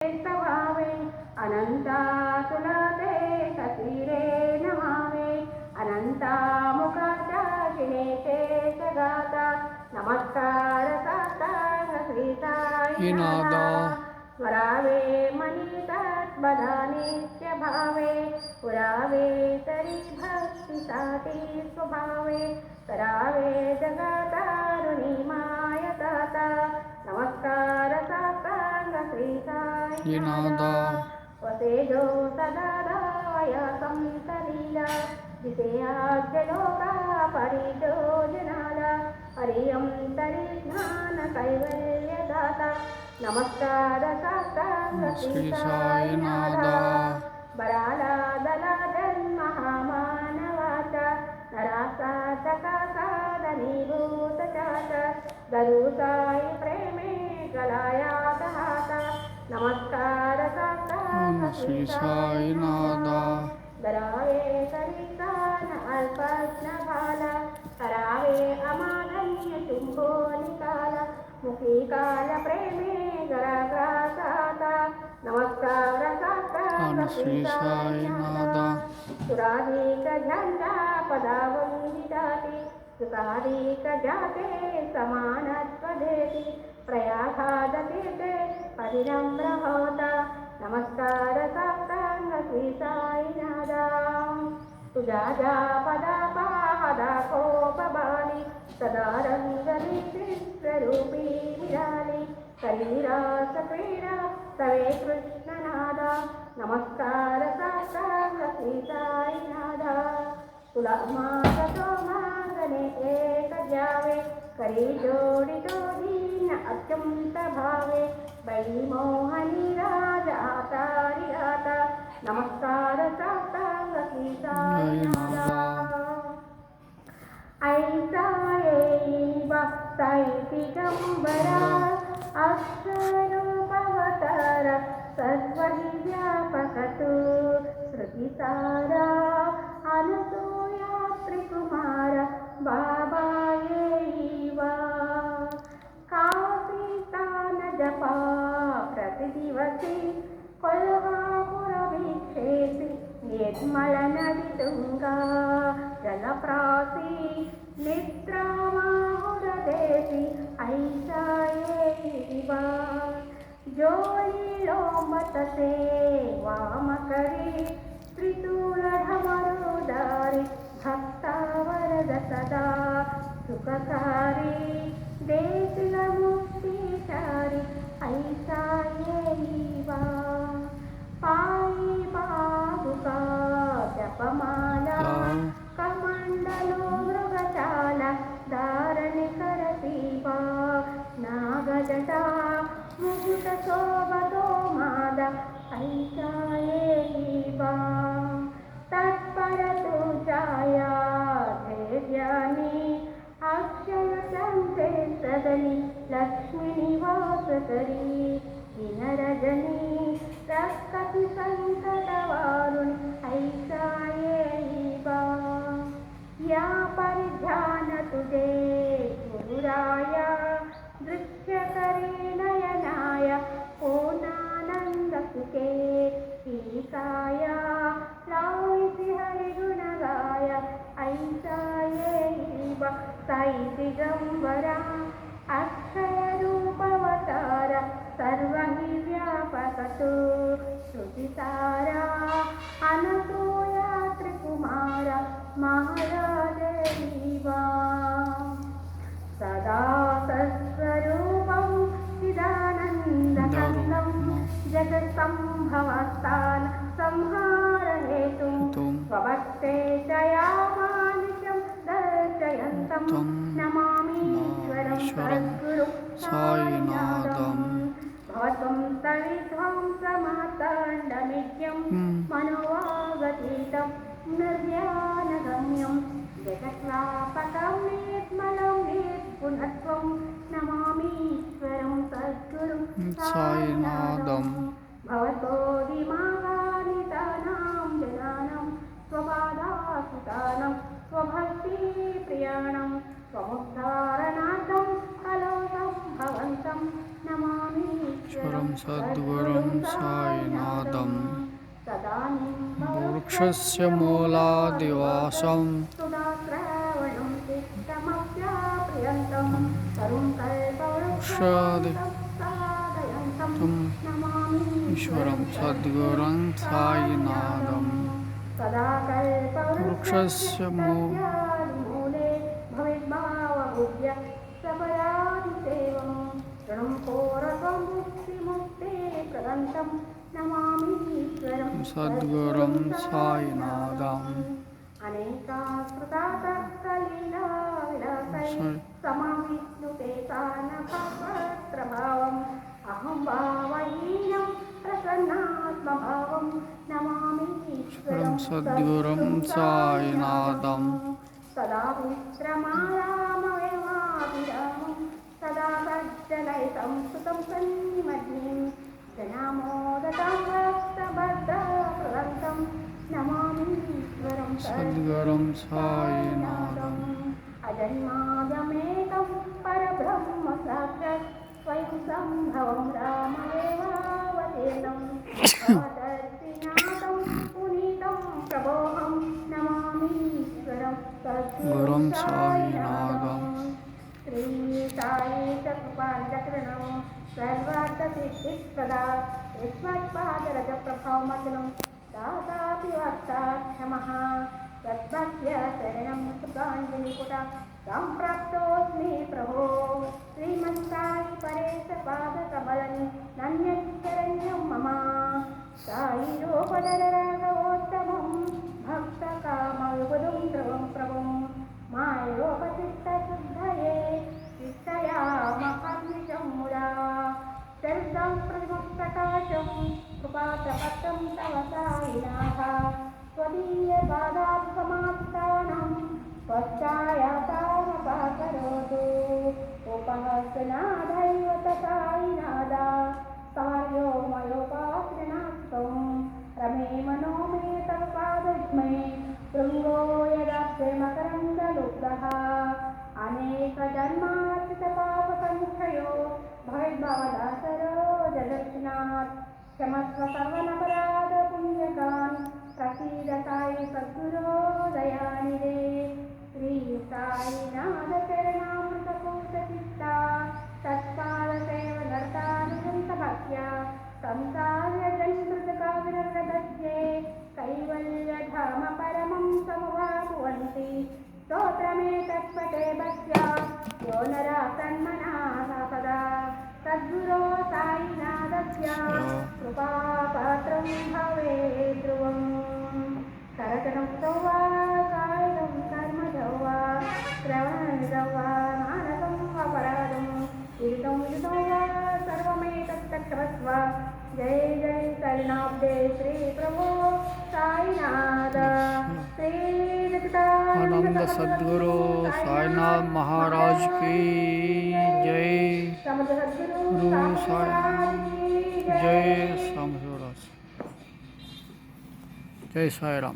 स्तवावे अनन्तातुलते सतीरे नमावे अनन्तामुखाचा शिलेचे सगाता नमस्कार साष्टांग श्री साईनाथा स्वरावे मनीतत् बधानित्य भावे पुरावे तरी भक्तिसाती स्वभावे करावे जगतारुणी मायताता नमस्कार साष्टांग श्री साईनाथा वसेजो सदा धावया संतलीला दिसेयाज्यलोका परिजो जनाला हरियं तरी ज्ञान कैवल्यदाता नमस्कार साष्टांग श्री साईनाथा बराला दला जन्महामानवाचा नरासा चकासादनीभूतचाचा गरुसाई प्रेमे गलायात हाता नमस्कार साष्टांग श्री साईनाथा दरावे सरितान अल्पज्ञ भाला करावे अमानन्य शुंभो निकाला मुखी काल प्रेमे गराग्रासाता नमस्कार साष्टांग श्री साईनाथा सुराधिक झंडा पदावंदिताति सुखाधिक जाते समानत्वदेति प्रयासादतीर्थे परिनम्र होता नमस्कार साष्टांग श्री साईनाथा तुझ्या ज्या पदापाहदा कोपबाली सदा रंगली स्वरूपी मिळाली शरीरास क्रीडा तवे कृष्णनादा नमस्कार साष्टांग श्री साईनाथा तुला मागतो मागणे एक जावे करी जोडितो दीन अत्यंत भावे बाई मोहनी राजा तारी आता नमस्कार साष्टांग श्री साईनाथा ऐसा येईवा साई दिगंबरा अक्षरूपवतार सर्वहि व्यापक तू श्रुतिसारा अनसूया त्रिकुमार बाबा येईवा काशीस्थान जपा प्रतिदिवसी कोल्हापुरभिक्षेपि निर्मल नदी तुंगा जलप्रासी निद्रामाहुरदेसी ऐसा येईवा जोळीलो मतसे वामकरी त्रिशूलढमरुदारी भक्तावरद सदा सुखकारी देशिल मुक्तिचारी ऐसा येईवा पायी पादुका जपमाला कमंडलो मृगशाला धारणी करतीवा नागजटा मुकुट शोभतो मादा ऐसा येईवा तत्पर तुझाया धैर्यानी अक्षय संते सदनी लक्ष्मी निवास करी दिनरजनी रक्कति संकटवारुणी ऐसा येईवा या परिध्यान तुझे गुरुराया दृश्य करी नयनाय पूर्णानंद सुखे ईसाया लाविसी हरिगुण गाय ऐसा येईवा साई दिगंबरा अक्षय रूपवतार सर्वहि व्यापक तू श्रुतिसारा अनसूया त्रिकुमार महाराजेवा सदा सत्स्वरूपं चिदानन्दकन्दं जगत्सम्भवस्थान संहारहेतुं स्वभक्ते जयामानिशं दर्शयन्तं नमामीश्वरं सद्गुरुं साईनाथम् भवत्वं सविध्वं समाताण्डमिज्ञं मनोवागतीतं निर्व्यानगम्यं जगत्व्यापकं निर्मलं निर्गुणत्वं नमामीश्वरं सद्गुरुं साईनाथम् भवतोदिमागानितानां जनानां स्वपादासुतानं स्वभक्तिप्रियाणं स्वमुद्धारणार्थं कलोकं भवन्तं नमामि ईश्वरं सद्गुरुं साईनाथं तदानीं वृक्षस्य मूलादिवासं सुधाश्रावणं तिष्ठमप्याप्रियन्तं तरुं वृक्षादि कल्पवृक्षान्तं साधयन्तं तं नमामि ईश्वरं सद्गुरुं साईनाथं सदा वृक्षस्य कल्पवृक्षस्यादिमूले भवेद्भावबुद्ध्य सपरादिसेवं ऋणं कोरसं मुक्तिमुक्ते प्रदन्तं नमामि ईश्वरं सद्गुरुं साईनाथम् अनेकास्मृतातर्कलीला विलासै समाविष्णुते सानभवत्रभावम् अहं भावहीनं प्रसन्नात्मभावं नमामि ईश्वरं सद्गुरुं साईनाथं सदा विश्रमायामवेवाभिरामं सदा सज्जनयितं सुतं सन्निमध्नीं जनामोदतं भक्तभद्रप्रदन्तं नमामि ईश्वरं सद्गुरुं साईनाथम् अजन्माद्यमेकं परब्रह्म साक्षात् स्वयं सम्भवं राममेवावतीर्णं भवदर्शिनाथं पुनीतं प्रभोहं नमामि ईश्वरं गुरुं साईनाथम् श्री साई चक्रपाणचक्रणं सर्वार्थसिद्धिप्रदा यस्मत्पादरजप्रभावमतुलं दातापि वार्ताक्षमः तद्भक्त्या शरणं सुखाञ्जलिपुटा सम्प्राप्तोऽस्मि प्रभो श्रीमत्साई परेशपादकमलं नन्यशरण्यं मम साईरोपदरागवोत्तमं भक्तकामविबुधं ध्रुवं प्रभुं मायोपचित्तशुद्धये शिष्टयामहर्निशं मुदा चरितं प्रतिमप्रकाशं कृपातपत्रं तव साईनाथ स्वदीयपादात्समास्तानं पश्चायातामपाकरोतु उपहस्तनादैवत साईनादा कार्यो मयोपाश्रिनास्तं रमे मनो मे तव पादयुग्मे शृङ्गो यदास्ते मकरन्दलुब्धः अनेकजन्मार्जितपापसङ्ख्ययो भवेद्भवदासरो जदक्षिणात् क्षमस्व सर्वनपराधपुण्यकान् प्रसीद साई सद्गुरो दयानिधे श्री साईनाथचरणामृतपूतचित्ता तत्पादसेवनर्तानुजन्तभक्त्या संसार्यजन्मृतकाविरगदध्ये कैवल्यधाम परमं समवापुवन्ति स्तोत्रमेतत्पटे भक्त्या यो नरः सन्मनः सदा सद्गुरो साईनाथस्य कृपापात्रं भवेत् ध्रुवम् करचनं वा कायं कर्मजौ वा श्रवणनिजौ वा मानसं अपराधं विदितं विदितं वा सर्वमेतत्तक्षमस्व जय जय शरणाब्दे श्री प्रभो साईनाथ श्री आनंद सद्गुरु साईनाथ महाराज की जय। गुरु साई जय साई राम।